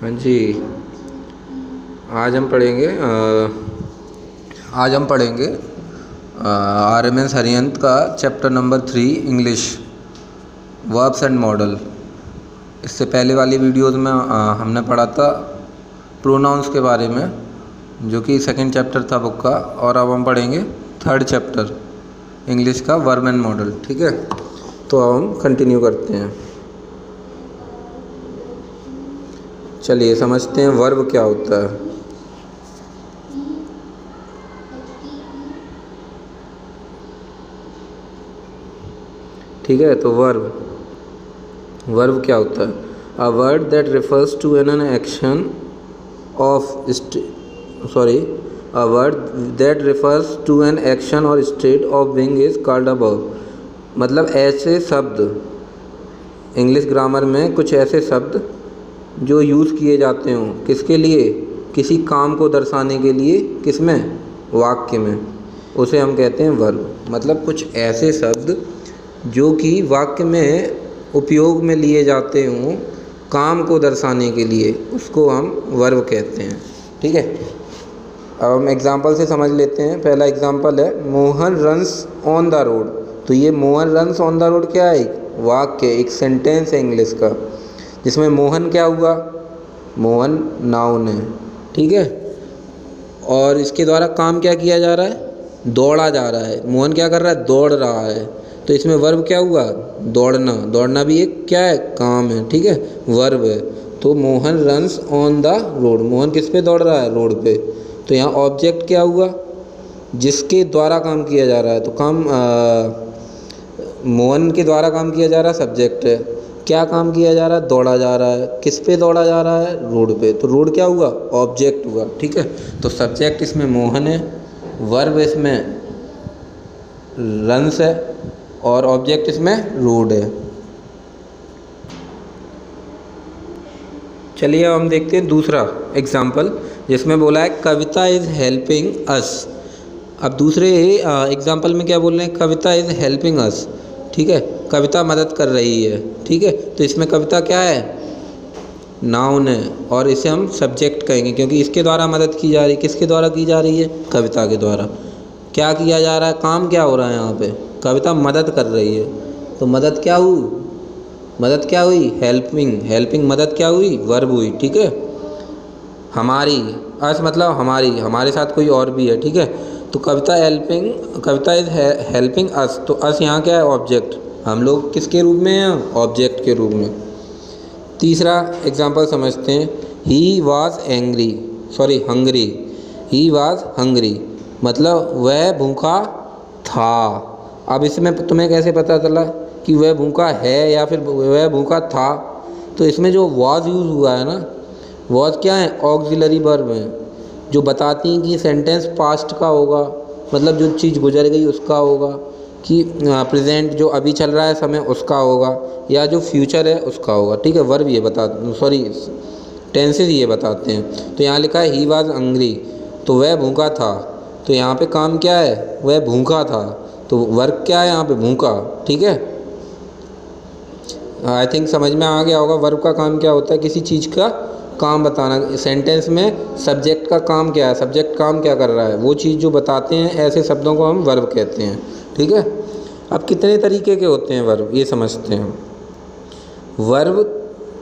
हाँ जी। आज हम पढ़ेंगे RMS हरियंत का chapter number 3 English verbs and model. इससे पहले वाली वीडियोज़ में हमने पढ़ा था प्रोनाउंस के बारे में, जो कि सेकंड चैप्टर था बुक का, और अब हम पढ़ेंगे थर्ड चैप्टर इंग्लिश का वर्ब एंड मॉडल। ठीक है, तो अब हम कंटिन्यू करते हैं। चलिए समझते हैं वर्ब क्या होता है। ठीक है, तो वर्ब क्या होता है? A word that refers to an action of a word that refers to an action or state of being is called a verb। मतलब ऐसे शब्द, इंग्लिश ग्रामर में कुछ ऐसे शब्द जो यूज़ किए जाते हों, किसके लिए? किसी काम को दर्शाने के लिए। किसमें? वाक्य में। उसे हम कहते हैं वर्ब। मतलब कुछ ऐसे शब्द जो कि वाक्य में उपयोग में लिए जाते हों काम को दर्शाने के लिए, उसको हम वर्ब कहते हैं। ठीक है, अब हम एग्ज़ाम्पल से समझ लेते हैं। पहला एग्ज़ाम्पल है Mohan runs on the road. तो ये Mohan runs on the road क्या है? एक वाक्य, एक सेंटेंस है इंग्लिश का, जिसमें मोहन क्या हुआ? मोहन नाउन है। ठीक है, और इसके द्वारा काम क्या किया जा रहा है? दौड़ा जा रहा है। मोहन क्या कर रहा है? दौड़ रहा है। तो इसमें वर्ब क्या हुआ? दौड़ना। दौड़ना भी एक क्या है? काम है। ठीक है, वर्ब है। तो Mohan runs on the road, Mohan किस पे दौड़ रहा है? रोड पे। तो यहाँ ऑब्जेक्ट क्या हुआ? जिसके द्वारा काम किया जा रहा है। तो काम मोहन के द्वारा काम किया जा रहा है, सब्जेक्ट है। क्या काम किया जा रहा है? दौड़ा जा रहा है। किस पे दौड़ा जा रहा है? रोड पे। तो रोड क्या हुआ? ऑब्जेक्ट हुआ। ठीक है, तो सब्जेक्ट इसमें मोहन है, वर्ब इसमें रन्स है, और ऑब्जेक्ट इसमें रोड है। चलिए अब हम देखते हैं दूसरा एग्जाम्पल, जिसमें बोला है कविता इज़ हेल्पिंग अस। अब दूसरे एग्जाम्पल में क्या बोल रहे हैं? कविता इज़ हेल्पिंग अस। ठीक है, कविता मदद कर रही है। ठीक है, तो इसमें कविता क्या है? नाउन है, और इसे हम सब्जेक्ट कहेंगे क्योंकि इसके द्वारा मदद की जा रही है। किसके द्वारा की जा रही है? कविता के द्वारा। क्या किया जा रहा है? काम क्या हो रहा है यहाँ पे? कविता मदद कर रही है। तो मदद क्या हुई? मदद क्या हुई? हेल्पिंग। हेल्पिंग मदद क्या हुई? वर्ब हुई। ठीक है, हमारी, अस मतलब हमारी, हमारे साथ कोई और भी है। ठीक है, तो कविता इज़ हेल्पिंग अस। तो अस यहाँ क्या है? ऑब्जेक्ट। हम लोग किसके रूप में हैं? ऑब्जेक्ट के रूप में। तीसरा एग्जाम्पल समझते हैं। He was hungry. He was hungry मतलब वह भूखा था। अब इसमें तुम्हें कैसे पता चला कि वह भूखा है या फिर वह भूखा था? तो इसमें जो वॉज यूज़ हुआ है ना, वॉज क्या है? ऑक्सिलरी वर्ब है, जो बताती हैं कि सेंटेंस पास्ट का होगा, मतलब जो चीज़ गुजर गई उसका होगा, कि प्रेजेंट जो अभी चल रहा है समय उसका होगा, या जो फ्यूचर है उसका होगा। ठीक है, वर्ब ये टेंसेस ये बताते हैं। तो यहाँ लिखा है ही वॉज हंग्री, तो वह भूखा था। तो यहाँ पे काम क्या है? वह भूखा था। तो वर्ब क्या है यहाँ पे? भूखा। ठीक है, आई थिंक समझ में आ गया होगा। वर्ब का काम क्या होता है? किसी चीज़ का काम बताना। सेंटेंस में सब्जेक्ट का काम क्या है? सब्जेक्ट काम क्या कर रहा है? वो चीज़ जो बताते हैं, ऐसे शब्दों को हम वर्ब कहते हैं। ठीक है, अब कितने तरीके के होते हैं वर्ब, ये समझते हैं। वर्ब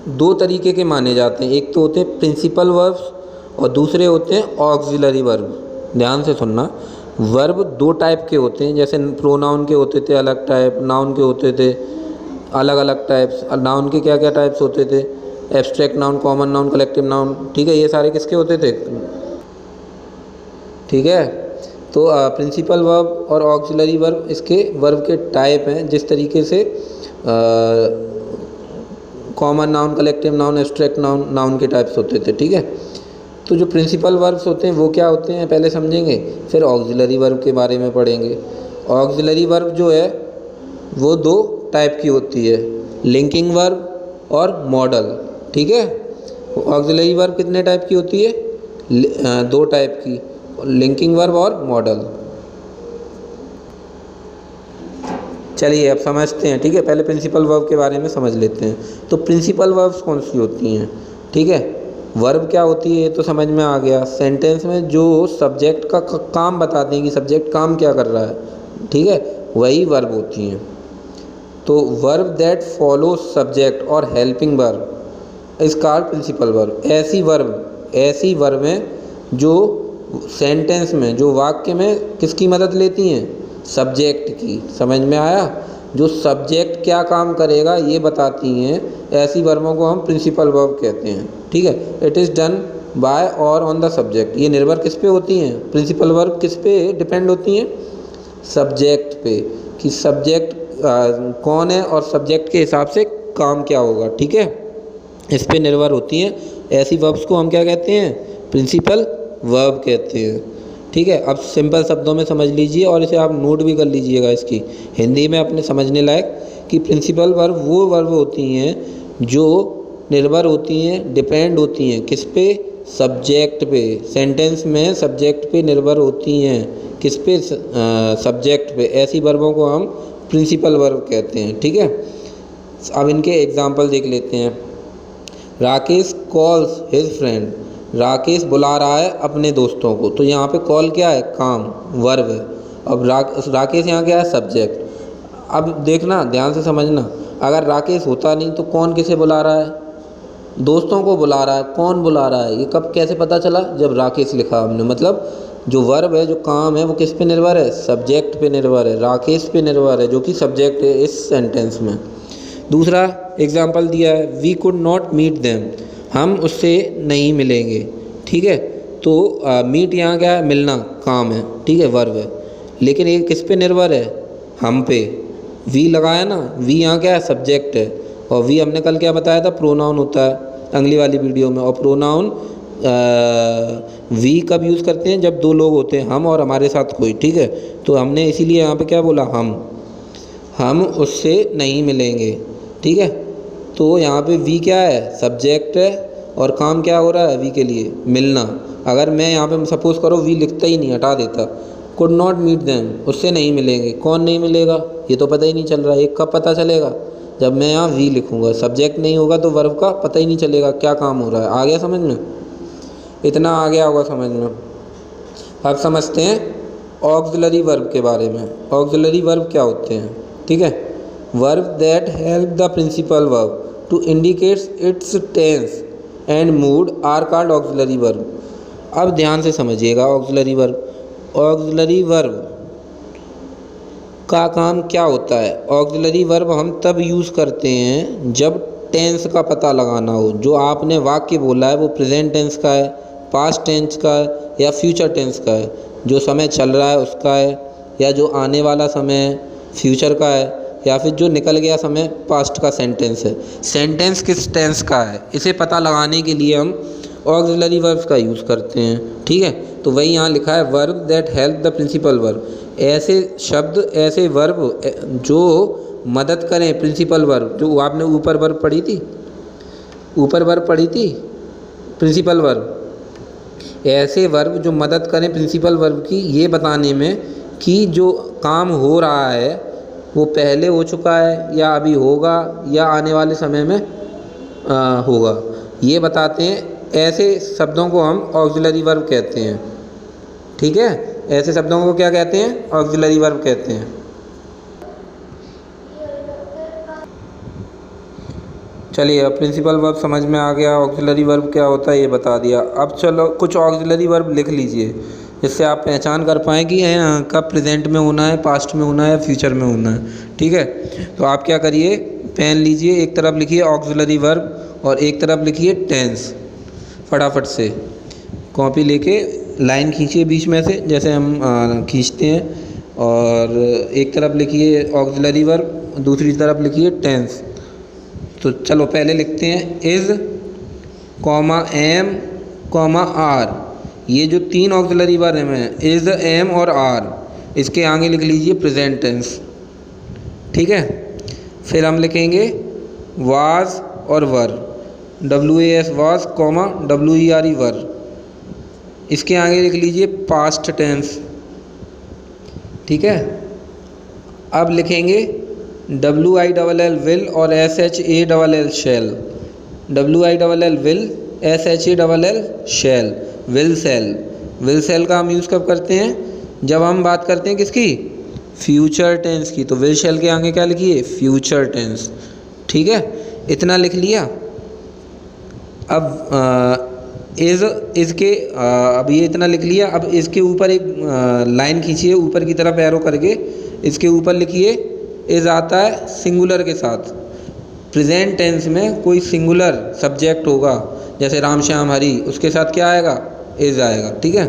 दो तरीके के माने जाते हैं। एक तो होते हैं प्रिंसिपल वर्ब्स, और दूसरे होते हैं ऑक्सिलरी वर्ब। ध्यान से सुनना, वर्ब दो टाइप के होते हैं। जैसे प्रोनाउन के होते थे अलग टाइप, नाउन के होते थे अलग अलग टाइप्स। नाउन के क्या क्या टाइप्स होते थे? Abstract noun, common noun, collective noun. ठीक है, ये सारे किसके होते थे? ठीक है, तो प्रिंसिपल वर्ब और ऑक्सिलरी वर्ब इसके वर्ब के टाइप हैं। जिस तरीके से common noun, collective noun, abstract noun, noun के टाइप्स होते थे। ठीक है, तो जो प्रिंसिपल वर्ब्स होते हैं वो क्या होते हैं पहले समझेंगे, फिर ऑक्सिलरी वर्ब के बारे में पढ़ेंगे। ऑक्सिलरी वर्ब जो है वो दो टाइप की होती है, लिंकिंग वर्ब और मॉडल। ठीक है, ऑक्सिलरी वर्ब कितने टाइप की होती है? दो टाइप की, लिंकिंग वर्ब और मॉडल। चलिए अब समझते हैं। ठीक है, पहले प्रिंसिपल वर्ब के बारे में समझ लेते हैं। तो प्रिंसिपल वर्ब्स कौन सी होती हैं? ठीक है, वर्ब क्या होती है ये तो समझ में आ गया। सेंटेंस में जो सब्जेक्ट का काम बताते हैं कि सब्जेक्ट काम क्या कर रहा है, ठीक है, वही वर्ब होती हैं। तो वर्ब दैट फॉलो सब्जेक्ट और helping verb is called principal verb. ऐसी वर्ब हैं जो सेंटेंस में, जो वाक्य में किसकी मदद लेती हैं, सब्जेक्ट की। समझ में आया? जो सब्जेक्ट क्या काम करेगा ये बताती हैं, ऐसी वर्बों को हम प्रिंसिपल वर्ब कहते हैं। ठीक है। इट इज़ डन बाय और ऑन द सब्जेक्ट। ये निर्भर किस पे होती हैं, प्रिंसिपल वर्ब किस पे डिपेंड होती हैं, सब्जेक्ट पे, कि सब्जेक्ट कौन है और सब्जेक्ट के हिसाब से काम क्या होगा। ठीक है, इस पे निर्भर होती हैं। ऐसी वर्ब्स को हम क्या कहते हैं, प्रिंसिपल वर्ब कहते हैं। ठीक है। अब सिंपल शब्दों में समझ लीजिए और इसे आप नोट भी कर लीजिएगा इसकी हिंदी में अपने समझने लायक, कि प्रिंसिपल वर्ब वो वर्ब होती हैं जो निर्भर होती हैं, डिपेंड होती हैं किस पे, सब्जेक्ट पे। सेंटेंस में सब्जेक्ट पे निर्भर होती हैं, किस पे, सब्जेक्ट पे। ऐसी वर्बों को हम प्रिंसिपल वर्ब कहते हैं। ठीक है। अब इनके एग्जाम्पल देख लेते हैं। Rakesh calls his friend. Rakesh बुला रहा है अपने दोस्तों को। तो यहाँ पे कॉल क्या है, काम, वर्ब है। अब राकेश यहाँ क्या है, सब्जेक्ट। अब देखना, ध्यान से समझना, अगर राकेश होता नहीं तो कौन किसे बुला रहा है, दोस्तों को बुला रहा है। कौन बुला रहा है, ये कब कैसे पता चला, जब राकेश लिखा हमने। मतलब जो वर्ब है, जो काम है, वो किस पे निर्भर है, सब्जेक्ट पे निर्भर है, राकेश पे निर्भर है, जो कि सब्जेक्ट है इस सेंटेंस में। दूसरा एग्जाम्पल दिया है, we could not meet them. हम उससे नहीं मिलेंगे। ठीक है। तो मीट यहाँ क्या है, मिलना, काम है। ठीक है, वर्ब है। लेकिन ये किस पे निर्भर है, हम पे। वी लगाया ना, वी यहाँ क्या है, सब्जेक्ट है। और वी हमने कल क्या बताया था, प्रोनाउन होता है अगली वाली वीडियो में। और प्रोनाउन वी कब यूज़ करते हैं, जब दो लोग होते हैं, हम और हमारे साथ कोई। ठीक है। तो हमने इसीलिए यहाँ पे क्या बोला, हम उससे नहीं मिलेंगे। ठीक है। तो यहाँ पे वी क्या है, सब्जेक्ट है, और काम क्या हो रहा है वी के लिए, मिलना। अगर मैं यहाँ पे सपोज़ करो वी लिखता ही नहीं, हटा देता, कुड नॉट मीट देम, उससे नहीं मिलेंगे। कौन नहीं मिलेगा, ये तो पता ही नहीं चल रहा है। ये कब पता चलेगा, जब मैं यहाँ वी लिखूँगा। सब्जेक्ट नहीं होगा तो वर्ब का पता ही नहीं चलेगा क्या काम हो रहा है। आ गया समझ में, इतना आ गया होगा समझ में। अब समझते हैं ऑक्सिलरी वर्ब के बारे में। ऑक्सिलरी वर्ब क्या होते हैं। ठीक है। Verb that help the principal verb to indicates its tense and mood are called auxiliary verb. अब ध्यान से समझिएगा, ऑक्सिलरी वर्ब का काम क्या होता है। ऑक्सिलरी वर्ब हम तब यूज़ करते हैं जब टेंस का पता लगाना हो। जो आपने वाक्य बोला है वो प्रेजेंट टेंस का है, पास्ट टेंस का है, या फ्यूचर टेंस का है। जो समय चल रहा है उसका है, या जो आने वाला समय है फ्यूचर का है, या फिर जो निकल गया समय पास्ट का सेंटेंस है। सेंटेंस किस टेंस का है, इसे पता लगाने के लिए हम ऑक्सिलरी वर्ब्स का यूज़ करते हैं। ठीक है। तो वही यहाँ लिखा है, verb that help the principal verb. ऐसे शब्द, ऐसे वर्ब जो मदद करें प्रिंसिपल वर्ब। जो आपने ऊपर वर्ब पढ़ी थी, प्रिंसिपल वर्ब। ऐसे वर्ब जो मदद करें प्रिंसिपल वर्ब की, ये बताने में कि जो काम हो रहा है वो पहले हो चुका है, या अभी होगा, या आने वाले समय में होगा, ये बताते हैं। ऐसे शब्दों को हम ऑक्सिलरी वर्ब कहते हैं। ठीक है। ऐसे शब्दों को क्या कहते हैं, ऑक्सिलरी वर्ब कहते हैं। चलिए, अब प्रिंसिपल वर्ब समझ में आ गया, ऑक्सिलरी वर्ब क्या होता है ये बता दिया। अब चलो कुछ ऑक्सिलरी वर्ब लिख लीजिए, जिससे आप पहचान कर पाएँ कि कब प्रेजेंट में होना है, पास्ट में होना है, या फ्यूचर में होना है। ठीक है। तो आप क्या करिए, पेन लीजिए, एक तरफ लिखिए ऑक्सिलरी वर्ब और एक तरफ लिखिए टेंस। फटाफट से कॉपी लेके लाइन खींचिए बीच में से, जैसे हम खींचते हैं। और एक तरफ लिखिए ऑक्सिलरी वर्ब, दूसरी तरफ लिखिए टेंस। तो चलो पहले लिखते हैं, इज़, एम, आर। ये जो तीन ऑक्सिलरी वर्ब हैं, इज़, एम और आर, इसके आगे लिख लीजिए प्रेजेंट टेंस। ठीक है। फिर हम लिखेंगे वाज और वर, WAS वाज, WERE वर। इसके आगे लिख लीजिए पास्ट टेंस। ठीक है। अब लिखेंगे WILL विल और SHALL shall. WILL will SHELL shell, will sell. Will sell का हम यूज़ कब करते हैं? जब हम बात करते हैं किसकी? फ्यूचर टेंस की। तो विल शेल के आगे क्या लिखिए? Future tense. ठीक है, इतना लिख लिया। अब इसके अब ये इतना लिख लिया। अब इसके ऊपर एक लाइन खींचिए ऊपर की तरफ एरो करके, इसके ऊपर लिखिए इज़ आता है सिंगुलर के साथ। प्रेजेंट टेंस में कोई सिंगुलर सब्जेक्ट होगा, जैसे राम श्याम हरी, उसके साथ क्या आएगा? इज़ आएगा। ठीक है।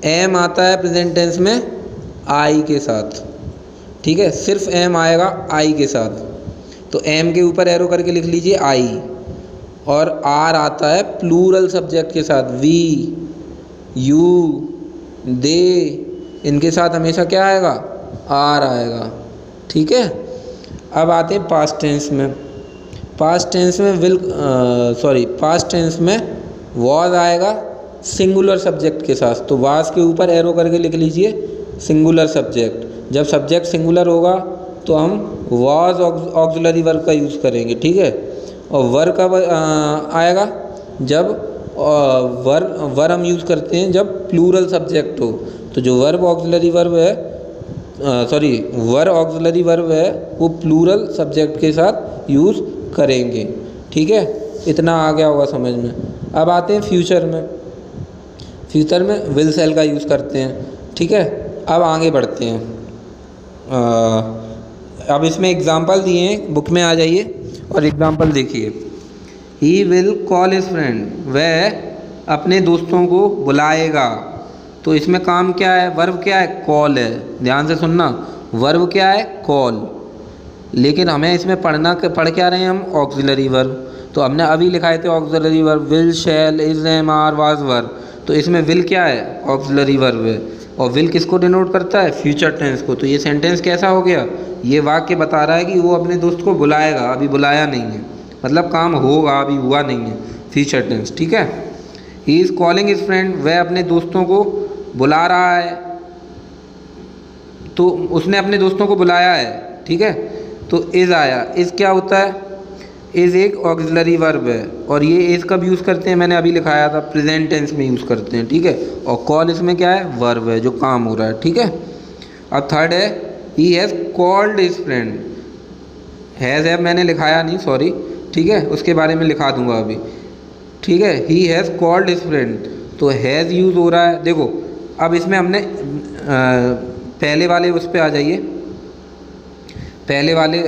एम आता है प्रेजेंट टेंस में आई के साथ। ठीक है, सिर्फ एम आएगा आई के साथ, तो एम के ऊपर एरो करके लिख लीजिए आई। और आर आता है प्लूरल सब्जेक्ट के साथ, वी, यू, दे, इनके साथ हमेशा क्या आएगा? आर आएगा। ठीक है। अब आते हैं पास्ट टेंस में। पास्ट टेंस में पास्ट टेंस में वॉज आएगा सिंगुलर सब्जेक्ट के साथ, तो वाज के ऊपर एरो करके लिख लीजिए सिंगुलर सब्जेक्ट। जब सब्जेक्ट सिंगुलर होगा तो हम वॉज ऑक्सिलरी वर्ब का यूज़ करेंगे। ठीक है। और वर्ब कब आएगा? जब वर्ब हम यूज़ करते हैं जब प्लूरल सब्जेक्ट हो। तो जो वर्ब ऑक्सिलरी वर्ब है वो प्लूरल सब्जेक्ट के साथ यूज़ करेंगे। ठीक है, इतना आ गया होगा समझ में। अब आते हैं फ्यूचर में। फ्यूचर में विल सेल का यूज़ करते हैं। ठीक है, अब आगे बढ़ते हैं। अब इसमें एग्जाम्पल दिए हैं, बुक में आ जाइए और एग्जाम्पल देखिए। He will call his friend, वह अपने दोस्तों को बुलाएगा। तो इसमें काम क्या है? वर्ब क्या है? कॉल है। ध्यान से सुनना, वर्ब क्या है? कॉल। लेकिन हमें इसमें पढ़ क्या रहे हैं हम? Auxiliary verb. तो हमने अभी लिखाए थे auxiliary verb, will, shall, is, am, are, was, were. तो इसमें विल क्या है? ऑक्सिलरी वर्ब है। और विल किसको डिनोट करता है? फ्यूचर टेंस को। तो ये सेंटेंस कैसा हो गया? ये वाक्य बता रहा है कि वो अपने दोस्त को बुलाएगा, अभी बुलाया नहीं है, मतलब काम होगा, अभी हुआ नहीं है। Future tense. ठीक है। He is calling his friend, वह अपने दोस्तों को बुला रहा है। तो उसने अपने दोस्तों को बुलाया है। ठीक है, तो इज़ आया। इज़ क्या होता है? इज़ एक ऑक्सिलरी वर्ब है। और ये इज़ कब यूज़ करते हैं? मैंने अभी लिखाया था, प्रेजेंट टेंस में यूज़ करते हैं। ठीक है। और कॉल इसमें क्या है? वर्ब है, जो काम हो रहा है। ठीक है। अब थर्ड है, he has called his friend. Has है मैंने लिखाया नहीं, सॉरी। ठीक है, उसके बारे में लिखा दूंगा अभी। ठीक है, he has called his friend, तो हैज़ यूज़ हो रहा है। देखो, अब इसमें हमने पहले वाले उस पर आ जाइए, पहले वाले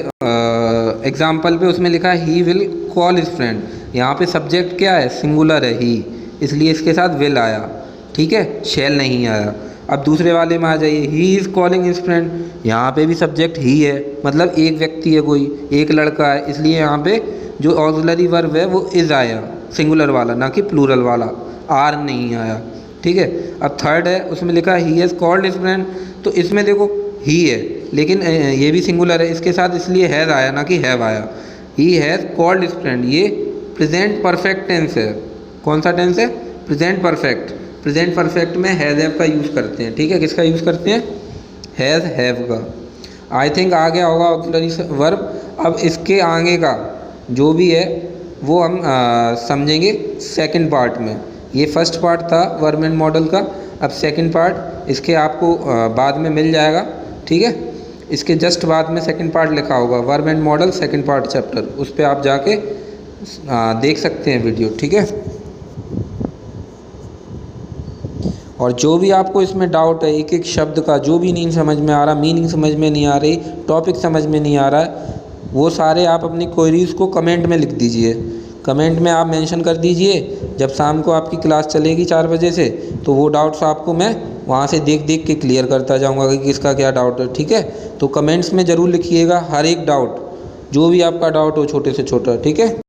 एग्जाम्पल पे उसमें लिखा है he will call his friend. यहाँ पे सब्जेक्ट क्या है? सिंगुलर है, ही, इसलिए इसके साथ विल आया। ठीक है, शैल नहीं आया। अब दूसरे वाले में आ जाइए, ही इज़ कॉलिंग हिज फ्रेंड। यहाँ पे भी सब्जेक्ट ही है, मतलब एक व्यक्ति है, कोई एक लड़का है, इसलिए यहाँ पे जो ऑक्सिलरी वर्ब है वो इज़ आया, सिंगुलर वाला, ना कि प्लूरल वाला, आर नहीं आया। ठीक है। अब थर्ड है, उसमें लिखा है he has called his friend. तो इसमें देखो ही है, लेकिन ये भी सिंगुलर है, इसके साथ इसलिए हैज़ आया, ना कि हैव आया। He has called his friend, ये प्रेजेंट परफेक्ट टेंस है। कौन सा टेंस है? Present perfect. प्रेजेंट परफेक्ट में हैज़ हैव का यूज़ करते हैं। ठीक है, किसका यूज़ करते हैं? हैज़ हैव का। आई थिंक आ गया होगा ऑक्सिलरी वर्ब। अब इसके आगे का जो भी है वो हम समझेंगे सेकंड पार्ट में। ये फर्स्ट पार्ट था वर्ब एंड मॉडल का। अब सेकंड पार्ट इसके आपको बाद में मिल जाएगा। ठीक है, इसके जस्ट बाद में सेकंड पार्ट लिखा होगा, verb and model second part chapter, उस पर आप जाके देख सकते हैं वीडियो। ठीक है। और जो भी आपको इसमें डाउट है, एक एक शब्द का जो भी नहीं समझ में आ रहा, मीनिंग समझ में नहीं आ रही, टॉपिक समझ में नहीं आ रहा है, वो सारे आप अपनी क्वेरीज़ को कमेंट में लिख दीजिए। कमेंट में आप मेंशन कर दीजिए। जब शाम को आपकी क्लास चलेगी 4 बजे से, तो वो डाउट्स आपको मैं वहाँ से देख देख के क्लियर करता जाऊँगा कि किसका क्या डाउट है। ठीक है, तो कमेंट्स में ज़रूर लिखिएगा हर एक डाउट, जो भी आपका डाउट हो, छोटे से छोटा। ठीक है।